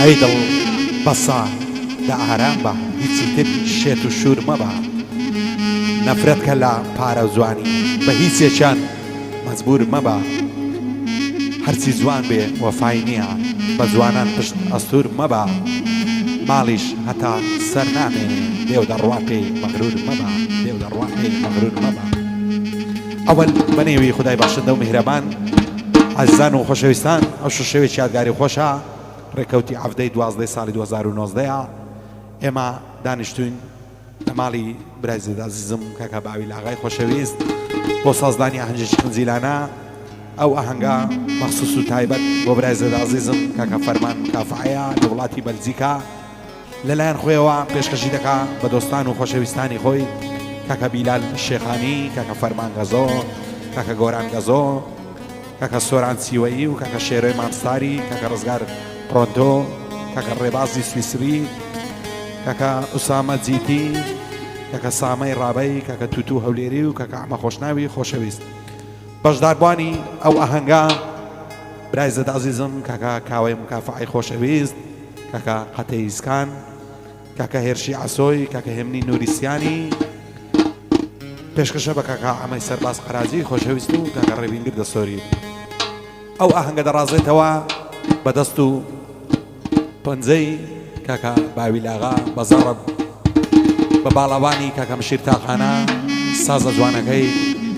ئەیدڵ بەسا لە ئارام بە هیچی تر شێت و شور مەبە نەفرەتکە لە پارە و جوانی بە هیچێکیان مەجبور مەبە هەرچی جوان بێ وەفای نییە بە جوانان پشت ئەستور مەبە ماڵیش هەتا سەر نامێنێ دێو دەڕوا پێی مەغرور مەبە دێو دەڕوا پێی مەغرور مەبە ئەوەل بەنێوی خودای بەخشندە و میهرەبان عەزیزان و خۆشەویستان ئەو شەوێکی یادگاری خۆشە ڕێکەوتی هەفتەی 12 ساڵی 2019 ئێمە دانیشتوین لە ماڵی برای زێد عەزیزم کاکا باوی لاغای خۆشەویست بۆ سازدانی ئاهەنگێکی خنجیلانە ئەو ئاهەنگە مەخسووس و تایبەت بۆ برای زێد عەزیزم کاکا فەرمان کافعەیە لە وڵاتی بەلجیکا لەلایەن خۆیەوە پێشکەشی دەکا بە دۆستان و خۆشەویستانی خۆی کاکا بیلال شێخانی کاکا فەرمان گەزۆ کاکا گۆران گەزۆ کاکا سۆران سیوەیی و کاکا شێرۆی مامستاری کاکا ڕزگار پرۆنتۆ کاکا ڕێبازی سویسری کاکا ئوسامە جیتی کاکا سامەی ڕابەی کاکا تووتو هەولێری و کاکا ئەمە خۆشناوی خۆشەویست بەشداربوانی ئەو ئاهەنگا برای زەد عەزیزم کاکا کاوەی مکافعەی خۆشەویست کاکا قەتەیزکان کاکا هێرشی عەسۆی کاکا هێمنی نوریسیانی پێشکەشە بە کاکا ئەمەی سەرباز قەراجی خۆشەویست و کاکا ڕێبینگر دەسۆری ئەو ئاهەنگە دەڕازێتەوە بەدەست و پەنجەی کاکا باوی لاغا بەزەڕە بە باڵەوانی کاکا مشیر تاقانە سازە جوانەکەی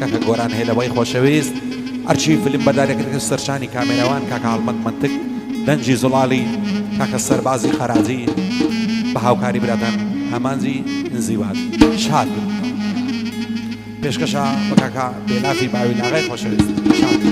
کاکا گۆران هێلەوەی خۆشەویست ئەرچی فیلم بەدارێکەکە سەرشانی کامێرەوان کاکا هەڵمەت منتک دەنجی زوڵاڵی کاکا سەربازی خەراجی بە هاوکاری براتان هەمانجی نزیوات شاد پێشکەشە بە کاکا بێلافی باوی لاغای خۆشەویست شاد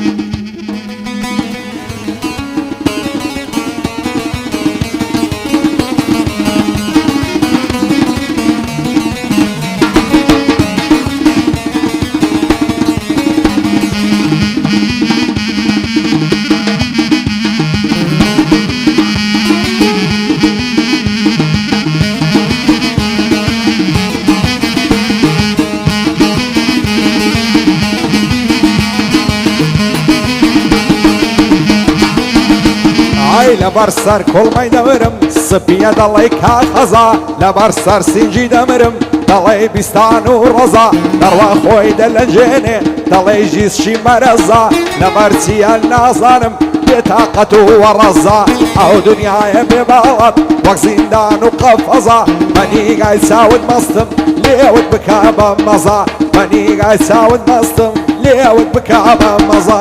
لەبەر سەر کۆڵمەی دەمرم سپیە دەڵێ کاخەزا لەبەر سەر سینجی دەمرم دەڵێ بیستان و ڕەزا دەڕوا خۆی دەلەنجێنێ دەڵێ ژیسشی مەرەزا لەبەر چیە نازانم بێتاقەت و وەڕەزا ئەو دنیایە بێباڵەت وەک زیندان و قەفەزا مەنیگای چاوت مەستم لێوت بکا بە مەزا مەنیگای چاوت مەستم لێوت بکا بە مەزا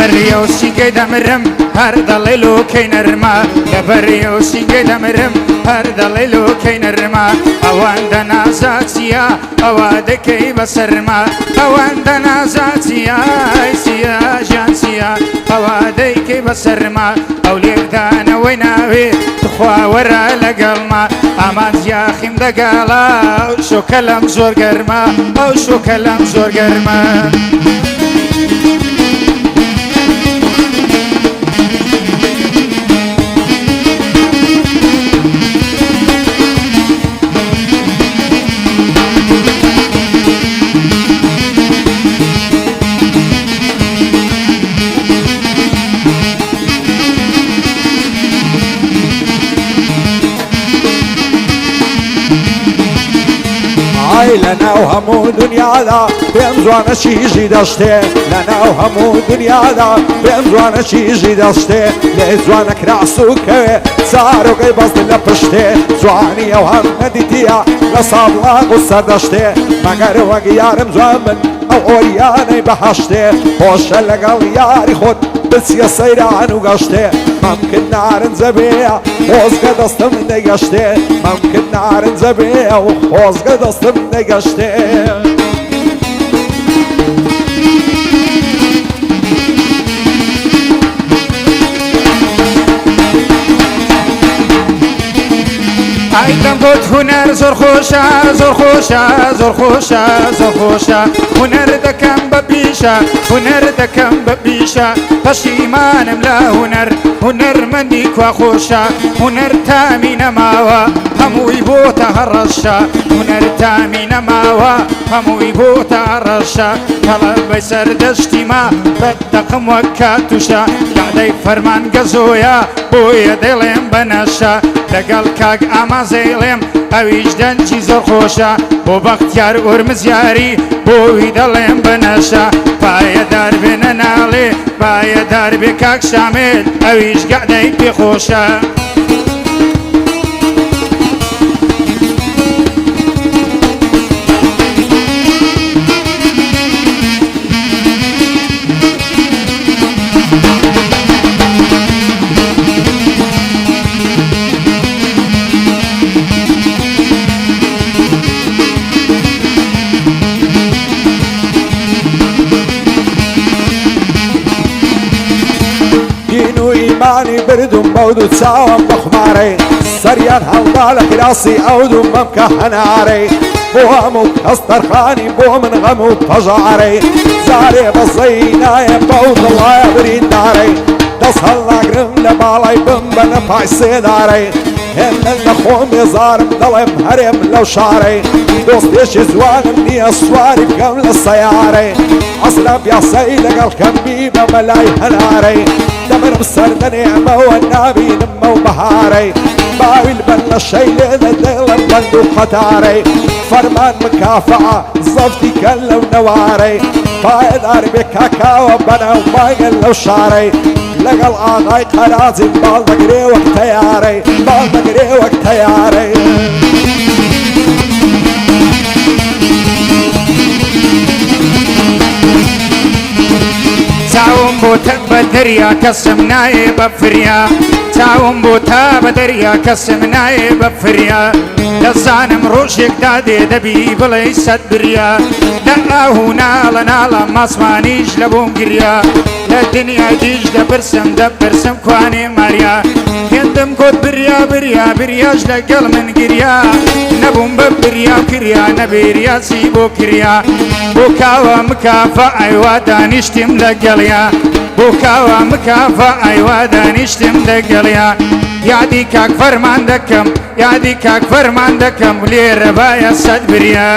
لەبەریۆسیگەی دەمرم هەر دەڵێ لۆکەی نەرما لەبەریۆسیگەی دەمرم هەر دەڵێ لۆکەی نەرما ئەوەندە نازاچیە ئەوە دەکەی بەسەرما ئەوەندە نازاچیە چیە ژیان چیە ئەوە دەیکەی بەسەرما ئەو لێکدانەوەی ناوێ تخوا وەرە لەگەڵما ئامان یاخیم دەگاڵا ئەو شۆکە لەم زۆر گەرما ئەو شۆکە لەم زۆر گەرما لەناو هەموو دنیادا پێم جوانە چیژی دەشتێ لەناو هەموو دنیادا پێم جوانە چیژی دەشتێ لێ جوانە کراس و کەوێ چارۆگەی بەست لە پشتێ جوانی ئەو هەم نەدیتیە لە سابڵاق و سەردەشتێ مەگەر وەک یارم جوان من ئەو ئۆریانەی بەهەشتێ خۆشە لەگەڵ یاری خۆت بچیە سەیران و گەشتێ مەمکن نارنجە بێە خۆزگە دەستم نەگەشتێ مەمکن نارنجە بێە و خۆزگە دەستم نەگەشتێ ئایدەم بۆت هونەر زۆر خۆشە زۆر خۆشە زۆر خۆشە زۆر خۆشە هونەر دەکەم بە پیشە هونەر دەکەم بە پیشە پەشیمانم لە هونەر هونەرمەندی کواخۆشە هونەر تامی نەماوە هەمووی بۆتە هەڕەشە هونەر تامی نەماوە هەمووی بۆتە هەڕەشە کەڵە بەی سەردەشتی ما بەدەقم وەک کاتوشە کادەی فەرمان گەزۆیە بۆیە دەڵێم بەنەشە لەگەڵ کاک ئامازەیڵێم ئەویش دەنجی زۆر خۆشە بۆ بەختیار ئورمزیاری بۆی دەڵێم بەنەشە پایەدار بێنە ناڵێ پایەدار بێ کاک شامێل ئەویش گەعدەی پێخۆشە مانی بردم بودو چاوم بخماری سریان هەڵدا لە کراسی ئەودوم بەمکە هەنارەی بۆ هەموو کەس تەرخانی بۆ من غەم و پەژارەی جارێ بەزەی نایە بەو دڵایە بریندارەی دەست هەڵناگرم لە باڵای بم بە نەپای سێدارەی هێندە لە خۆم ێزارم دەڵێم هەرێم لەو شارەی دۆستێکی جوانم نییە سواری بکەم لە سەیارەی عەسرە پیاسەی لەگەڵ کەمبی بە مەلای هەنارەی دەمرم سەردەنێمەوە نابینم ئەو بەهارەی باویل بەن لە شەی لێدە دڵم بەند و قەتارەی فەرمان مکافعە زەفتی کەن لەو نەوارەی پایەدار بێ کاکاوە بەناو ماگەن لەو شارەی لەگەڵ ئاغای قەرازی باڵ دەگرێ وەک تەیارەی باڵ دەگرێ وەک تەیارەی چاوم بۆ تە بە دەریا کەسم نایێ بە فریا چاوم بۆ تا بە دەریا کەسم نایێ بە فریا دەزانم ڕۆژێکدا دێ دەبی بڵێ سەد بریا لە ئاهوو ناڵە ناڵە ماسمانیش لە بۆم گریا لە دنیای دیش دەپرسم کوانێ ماریا هێندم گۆت بریا بریا بریاش لەگەڵ من گریا نەبووم بە بریا کریا نەبێریاسی بۆ کریا بۆ کاوە مکافە ئایوا دانیشتیم لەگەڵیا بۆ کاوە مکافە ئایوا دانیشتیم لەگەڵیا یادی کاک فەرمان دەکەم یادی کاک فەرمان دەکەم لێرە بایە سەد بریا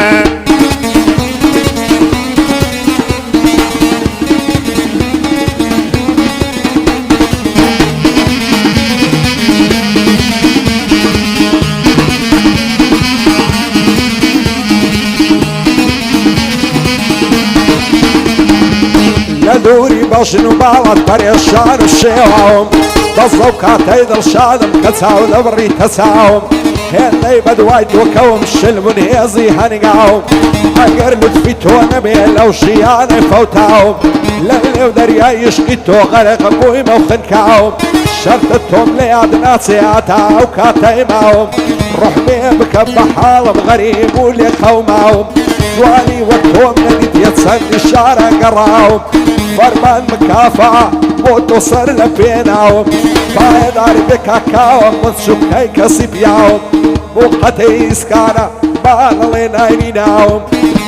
لە دووری بەشن و باڵات پەرێشان و شێواوم دەزە و کاتەی دڵشادم کە چاو لە بڕی تەچاوم هێندەی بەدوای تۆکەوم شلمون هێزی هەنگاوم ئەگەر لوتفی تۆ نەبێ لەو ژیانەی فەوتاوم لە لێو دەریای عشقی تۆ غەرق بوویمە و خنکاوم شەرتە تۆم لە یاد ناچێ ئاتا ئەو کاتەی ماوم ڕوح بێ بکە بە حاڵم غەریب و لێ قەوماوم جوانی وەک تۆم نەدیدیە چەندی شارە گەڕاوم فەرمان مکافە بۆ تۆ سەر لە پێناوم پایەداری بێ کاکاوە مچووکەی کەسی پیاوم بۆ قەتەی ئیسکانە باڵەڵێ ناویناوم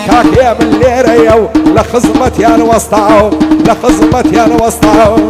کاکێ من لێرەیە و لە خزمەتیان وەستاوم لە خزمەتیان وەستاوم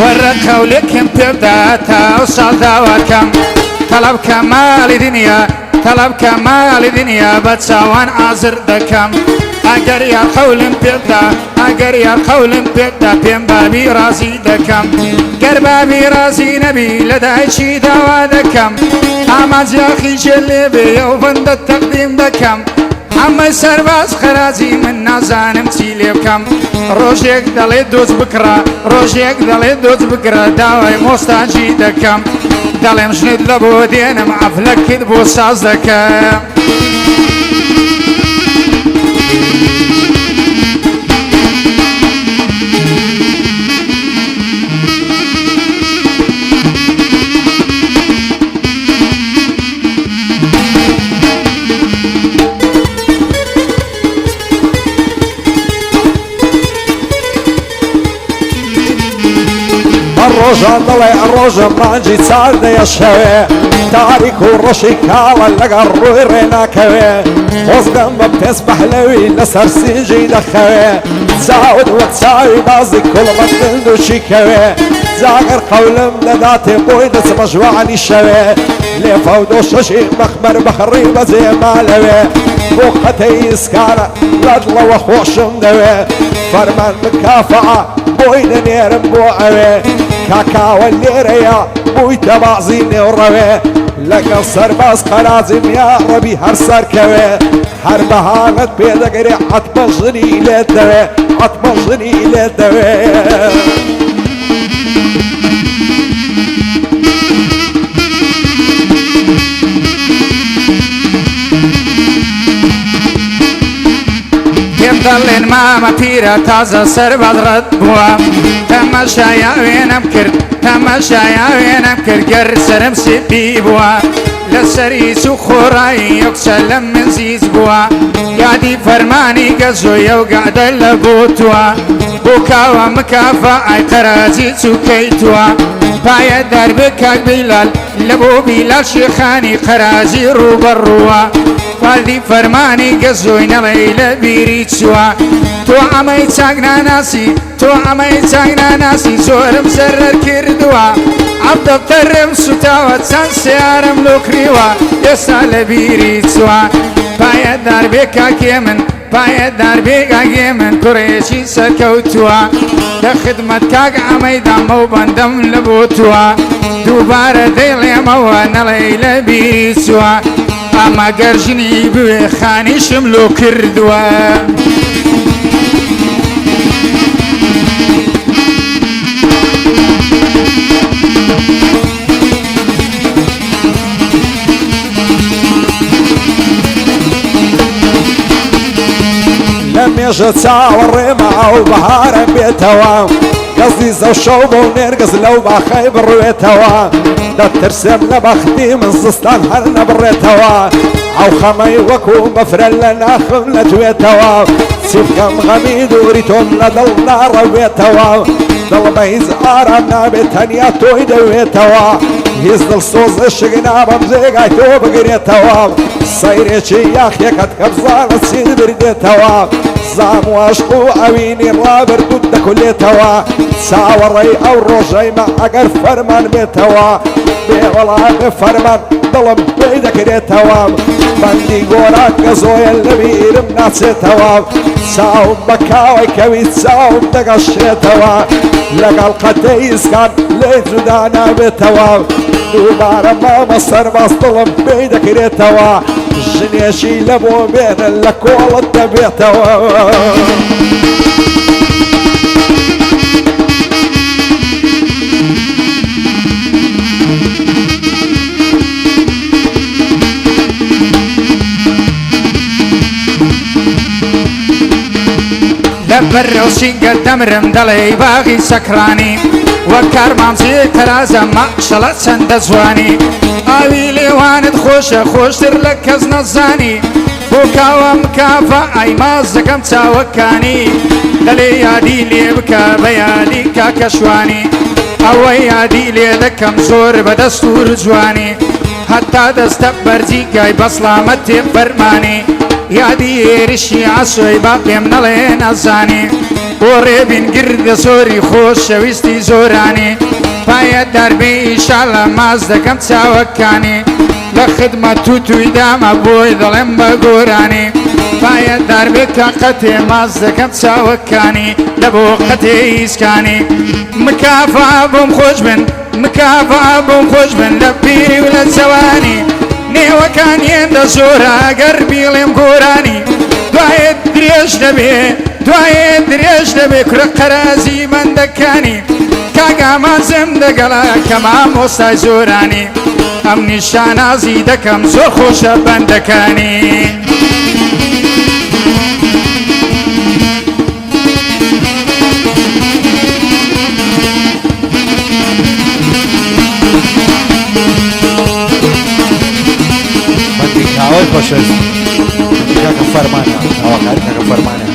وەرە قەولێکم پێدا تاو ساڵ داواکەم تەڵەب کە ماڵی دنیا تەڵەب کە ماڵی دنیا بە چاوان ئازر دەکەم ئەگەر یار قەولم پێدا ئەگەر یار قەولم پێدا پێم بابی ڕازی دەکەم گەر بابی ڕازی نەبی لە دایکی داوا دەکەم ئامانجیاخی ژێ لێ بێ و بەندە تەقدیم دەکەم ئەمە سەرباز خەرازی من نازانم چی لێ بکەم ڕۆژێک دەڵێ دۆز بکڕە ڕۆژێک دەڵێ دۆز بگرە داوای مۆستاجی دەکەم دەڵێم ژنت لە بۆ دێنم عەفلەکت بۆ ساز دەکەم ڕۆژان دەڵێ ڕۆژە مانجی چاردەیە شەوێ تاریک و ڕۆژی کاڵە لەگەڵ ڕووی ڕێناکەوێ خۆزگەم بە پێست بەحلەوی لەسەر سینجی دەخەوێ چاوت وەک چاوی بازی کوڵمە دڵدوشی کەوێ جاگەر قەولم دەداتێ بۆی دەچمە ژوانی شەوێ لێفە و دۆشەشی مەخمەر بەخڕی بەجێ مالەوێ بۆ قەتەی ئیسکارە لەدڵەوە خۆشم دەوێ فەرمان بکافەعە بۆی دەنێرم بۆ ئەوێ کاکاوە لێرەیە بووی تەبازی نێوڕەوێ لەگەڵ سەرباز قەرازیم یا ڕەبی هەر سەرکەوێ هەر بەهانت پێدەگەرێ عەتبە ژنی لێت دەوێ عەتبە ژنی لێت دەوێ پێم دەڵێن مامە پیرە تازە سەرباز ڕەت بووە تەماشایە وێنەم کرد تەماشایە وێنەم کرد گەر سەرم سپی بووە لەسەری سو خۆڕایی یەکسە لەم من زیز بووە یادی فەرمانی گەزۆیە و گادە لە بۆ تووە بۆ کاوە مکافە ئای قەرازی چووکەی تووە پایە دەربێ کاک بیلال لە بۆ بیلال شێخانی قەرازی ڕووبەڕووە فاردی فەرمانی گەزۆی نەڵێ لە بیری چووە تۆ ئەمەی چاک ناناسی تۆ ئەمەی چاک ناناسی زۆرم زەرەر کردووە عەبدەفتەرم سوتاوە چەند سیارم لۆ کریوە ئێستا لە بیری چووە پایە دەربێ کاکێ من پایە دەربێ کاکێ من کوڕێکی سەرکەوتووە لە خدمەت کاک ئەمەی دامە و بەندەم لە بۆ تووە دووبارە دەیڵێمەوە نەڵێ لە بیری چووە ئەمە گەرژنی بوێ خانیشم لۆ کردووە لە مێژە چاوەڕێمە ئەو بەهارە بێتەوە گەزی زەو شەو بۆ نێرگەز لەو باخەی بڕوێتەوە دەترسێم لە بەختی من زستان هەر نەبڕێتەوە ئەو خەمەی وەکو بەفرە لە ناخم لە توێتەوە چی بکەم غەمی دووری تۆم لە دڵ ناڕەوێتەوە دڵمە هیچ ئارام نابێت تەنیا تۆی دەوێتەوە هیچ دڵسۆزە شک نابەم جێگای تۆ بگرێتەوە سەیرێکی یاخیەکەت کە بزانە چین بردێتەوە زام و عەشق و ئەوینی ڕابردووت دەکولێتەوە چاوەڕێی ئەو ڕۆژەیمە ئەگەر فەرمان بێتەوە بێوەڵامێ فەرمان دڵم پێی دەکرێتەوە بەندی گۆران گەزۆیە لە بیرم ناچێتەوە چاوم بە کاوەی کەوی چاوم دەگەشێتەوە لەگەڵ قەتەی ئیسکان لێ جودا نابێتەوە دووبارە مامە سەرباز دڵم پێی دەکرێتەوە ژنێشی لە بۆ بێنە لە کۆڵت دەبێتەوە لە بەرەو سینگە دەمرم دەڵێ باغی سەکرانی وەک کارمامزێ تەرازە ماشەڵە چەندە جوانی ئاوی لێوانت خۆشە خۆشتر لە کەس نەزانی بۆ کاوەم کافە ئای ماز دەکەم چاوەکانی دەڵێ یادی لێ بکە بە یادی کاکە شوانی ئەوەی یادی لێ دەکەم زۆر بەدەستور جوانی هەتا دەستە بەرجی گای بەسڵامەت تێ فەرمانی یادی هێرشی عەسۆی با پێم نەڵێ نەزانی بۆ ڕێبین گردە زۆری خۆش شەویستی زۆرانی پایە دەربێ ئیشاڵە ماز دەکەم چاوەکانی لە خدمەت و توی دامە بۆی دەڵێم بە گۆرانی پایە دەربێ کە قەتێ ماز دەکەم چاوەکانی لە بۆ قەتێ ئیسکانی مکافە بۆم خۆش بن مکافە بۆم خۆش بن لە پیری و لە جەوانی نێوەکان هێندە زۆرە گەر بیڵێم گۆرانی دوایێ درێژ دەبێ دوایێ درێژ دەبێ کورە قەرازی بەندەکانی کاگامازم دەگەڵا کە مامۆستای زۆرانی ئەم نیشانازی دەکەم زۆر خۆشە بەندەکانی ئەوەی خۆشەویست کاکە فەرمانە ئەوەکاری کاکە فەرمانە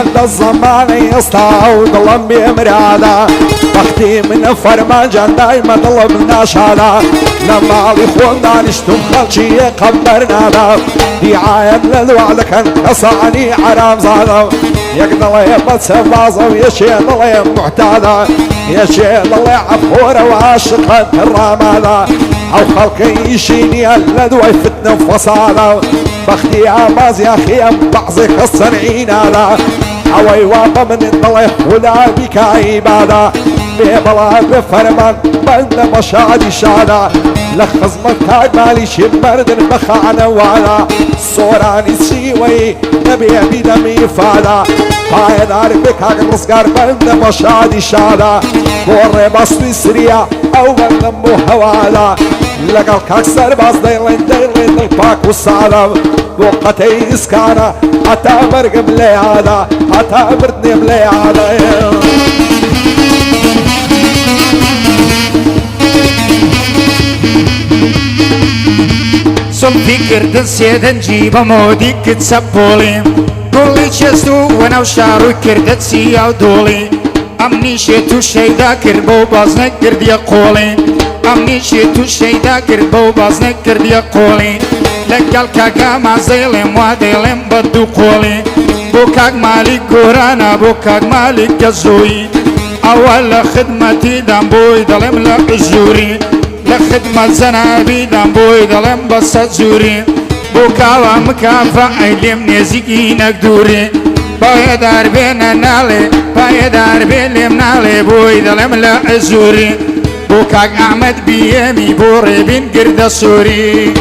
بند الزمان يستعود ضلم بمرادا وقتي من فرمانجان دايما ضلم ناشادا لما علي خون دانشتم خلشي قبرنا دا دعاية للوعد كان كسعني حرام زادا يقدر يبت سبازة ويشي ضلي محتادا يشي ضلي عفورة وعاشقا الرمادا او خلقي يشيني اللد ويفتن فصادا بختي عباز يا اخي بعضك الصنعين هذا عوي وابا من الضلي ولا بك عبادا ببلا بفرمان بند مشاعدي شادا لخز مكتاج مالي شمرد المخانة وانا صوراني سيوي نبي بدمي فادا قايد عارفك هاك الرسقار بند مشاعدي شادا بوري باسوي سريا او بند مهوادا لقل كاكسر باز ديلين ديلين الباك والسعادة وقتي اسكانا حتى مرق مليادا حتى بردني مليادا صل فكر سيدن جيب مودي كتسبولي كل شستو وانا وشارو كردت سيا دولي امني شتو شيدا كربو بازنك كرد يقولي امني شتو شيدا كربو بازنك كرد يقولي لقال كاكا ما زيلم واديلم بدو قولي بوكاك مالي كورانا بوكاك مالي كزوي اول خدمتي دامبوي دلم لقزوري لخدمة زنابي دامبوي دلم بس زوري بوكاوا مكافأ علم نزيكي نقدوري بايدار بين نالي بايدار بين نالي بوي دلم لقزوري بوكاك احمد بيامي بوري بين قرد سوري